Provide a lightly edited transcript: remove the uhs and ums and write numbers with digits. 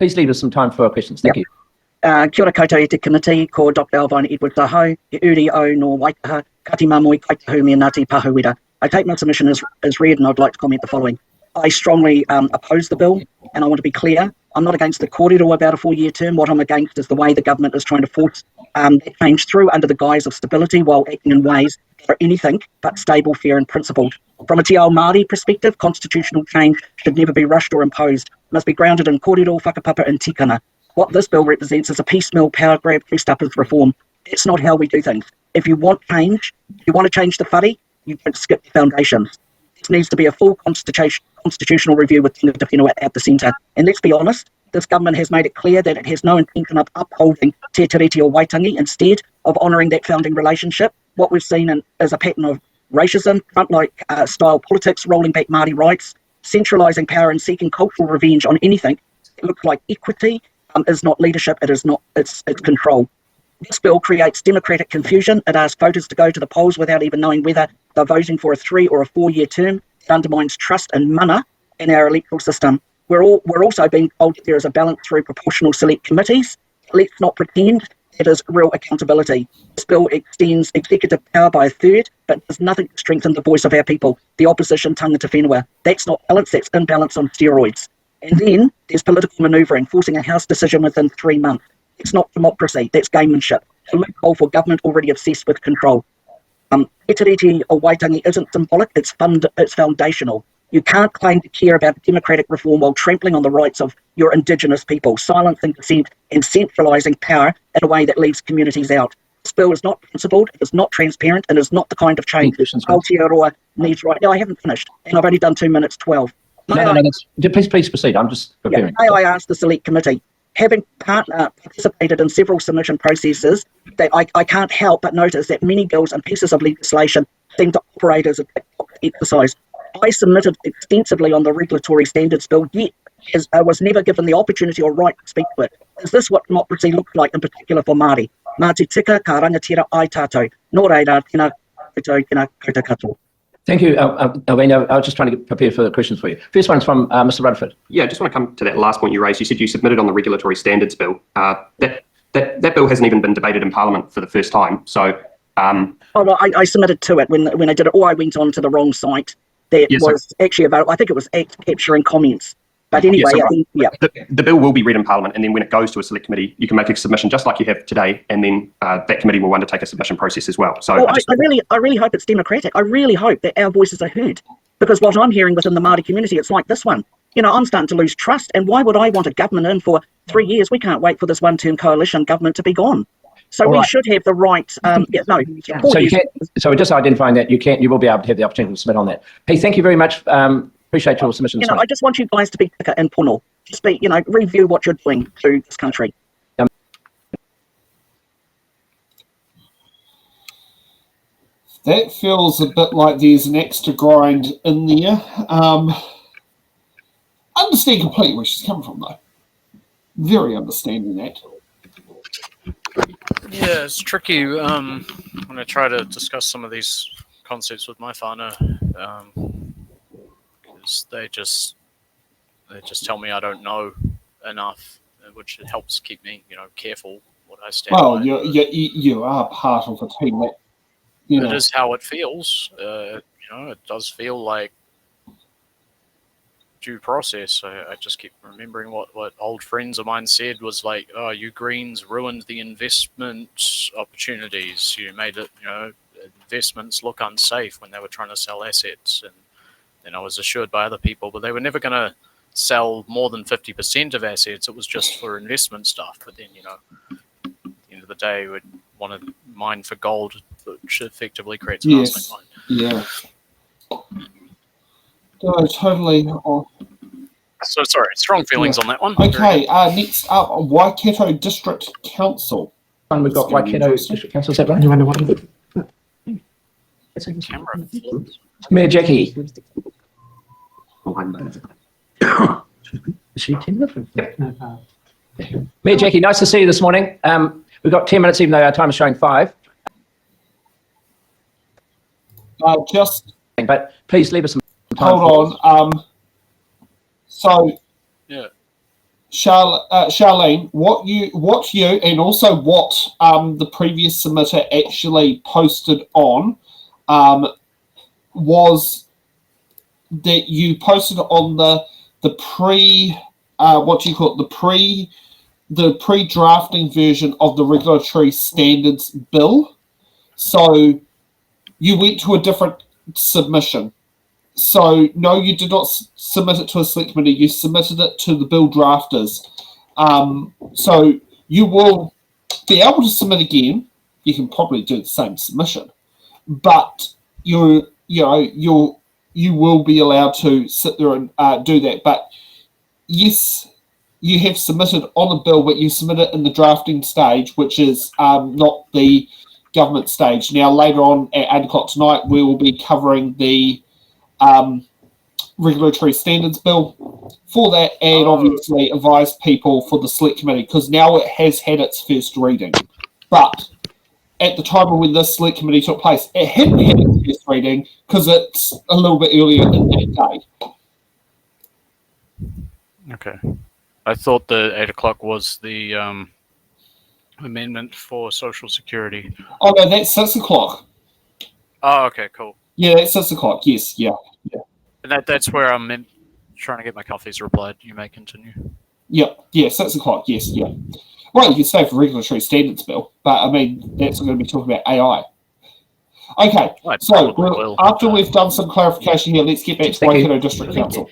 Please leave us some time for questions. Thank you. Kia ora koutou e te kiniti, ko Dr. Alvina Edwards Aho, e uri o no Waikaha, kati mamoi kaitahu me Ngāti Pahuwira. I take my submission as read, and I'd like to comment the following. I strongly oppose the bill, and I want to be clear. I'm not against the kōrero about a 4-year term. What I'm against is the way the government is trying to force that change through under the guise of stability while acting in ways that are anything but stable, fair and principled. From a Te Ao Māori perspective, constitutional change should never be rushed or imposed. It must be grounded in kōrero, whakapapa and tikana. What this bill represents is a piecemeal power grab dressed up as reform. It's not how we do things. If you want change, if you want to change the whare, you don't skip the foundations. This needs to be a full constitutional review with Tinga Te Whenua at the centre. And let's be honest, this government has made it clear that it has no intention of upholding Te Tiriti or Waitangi instead of honouring that founding relationship. What we've seen is a pattern of racism, front-like style politics, rolling back Māori rights, centralising power and seeking cultural revenge on anything that looks like equity. Is not leadership, it's control. This bill creates democratic confusion. It asks voters to go to the polls without even knowing whether they're voting for a 3 or a 4-year term. It undermines trust and mana in our electoral system. We're also being told that there is a balance through proportional select committees. Let's not pretend it is real accountability. This bill extends executive power by a third, but does nothing to strengthen the voice of our people, the opposition, Tanga Te Whenua. That's not balance, that's imbalance on steroids. And then there's political manoeuvring, forcing a House decision within 3 months. It's not democracy, that's gamemanship. A loophole for government already obsessed with control. Te Tiriti or Waitangi isn't symbolic, it's foundational. You can't claim to care about democratic reform while trampling on the rights of your Indigenous people, silencing dissent and centralising power in a way that leaves communities out. This bill is not principled, it is not transparent, and is not the kind of change Aotearoa needs right now. I haven't finished, and I've only done 2 minutes 12. Please proceed. I'm just preparing. I asked the select committee, having participated in several submission processes, that I can't help but notice that many bills and pieces of legislation seem to operate as a exercise. I submitted extensively on the regulatory standards bill, yet was never given the opportunity or right to speak to it. Is this what democracy looks like, in particular for Māori? Mā te tika, ka rangatira ai tātou. Nō reira, tēnā koutou, tēnā koutou katoa. Thank you, Alvina. I was just trying to get prepared for the questions for you. First one's from Mr. Rutherford. Yeah, I just want to come to that last point you raised. You said you submitted on the regulatory standards bill. That bill hasn't even been debated in Parliament for the first time. So, I submitted to it when I did it, or I went on to the wrong site. That was actually about. I think it was Act Capturing Comments. But anyway, the bill will be read in Parliament, and then when it goes to a select committee, you can make a submission just like you have today, and then that committee will undertake a submission process as well. So, I really hope it's democratic. I really hope that our voices are heard, because what I'm hearing within the Māori community, it's like this one. You know, I'm starting to lose trust, and why would I want a government in for 3 years? We can't wait for this one-term coalition government to be gone. So we should have the right. So we're just identifying that you will be able to have the opportunity to submit on that. Hey, thank you very much. Appreciate your submission. I just want you guys to be tika and pono. Just be, review what you're doing to this country. That feels a bit like there's an axe to grind in there. Understand completely where she's coming from, though. Very understanding that. Yeah, it's tricky when I try to discuss some of these concepts with my whānau. They just tell me I don't know enough, which helps keep me, careful what I stand by. Well, you are part of a team that, It is how it feels. It does feel like due process. I just keep remembering what old friends of mine said was like, oh, you Greens ruined the investment opportunities. You made it, investments look unsafe when they were trying to sell assets. And then I was assured by other people, but they were never going to sell more than 50% of assets. It was just for investment stuff. But then, at the end of the day, we'd want to mine for gold, which effectively creates an arsenic mine. Yeah. No, totally. So sorry, strong feelings on that one. Okay, next up, Waikato District Council. We've got Waikato District Council. Is that right? Camera. Mayor Jackie. Mayor Jackie, nice to see you this morning. We've got 10 minutes, even though our time is showing 5. But please leave us some time. Hold on. Charlene, what you and also what the previous submitter actually posted on was that you posted on the pre-drafting version of the regulatory standards bill. So you went to a different submission. So no, you did not submit it to a select committee. You submitted it to the bill drafters. So you will be able to submit again. You can probably do the same submission, but you will be allowed to sit there and do that. But yes, you have submitted on the bill, but you submit it in the drafting stage, which is not the government stage. Now, later on at 8 o'clock tonight, we will be covering the regulatory standards bill for that, and obviously advise people for the select committee, because now it has had its first reading. But at the time of when this select committee took place, it hadn't had its first reading because it's a little bit earlier in that day. Okay. I thought the 8 o'clock was the amendment for Social Security. Oh no, that's 6 o'clock. Oh, okay, cool. Yeah, that's 6 o'clock. Yes, yeah. And that's where I'm trying to get my coffees replied. You may continue. Yep, yeah, 6 o'clock. Yes, yeah. Well, you can stay for regulatory standards bill, but I mean that's going to be talking about AI. Okay, so after we've done some clarification here, let's get back to Waikato District Council.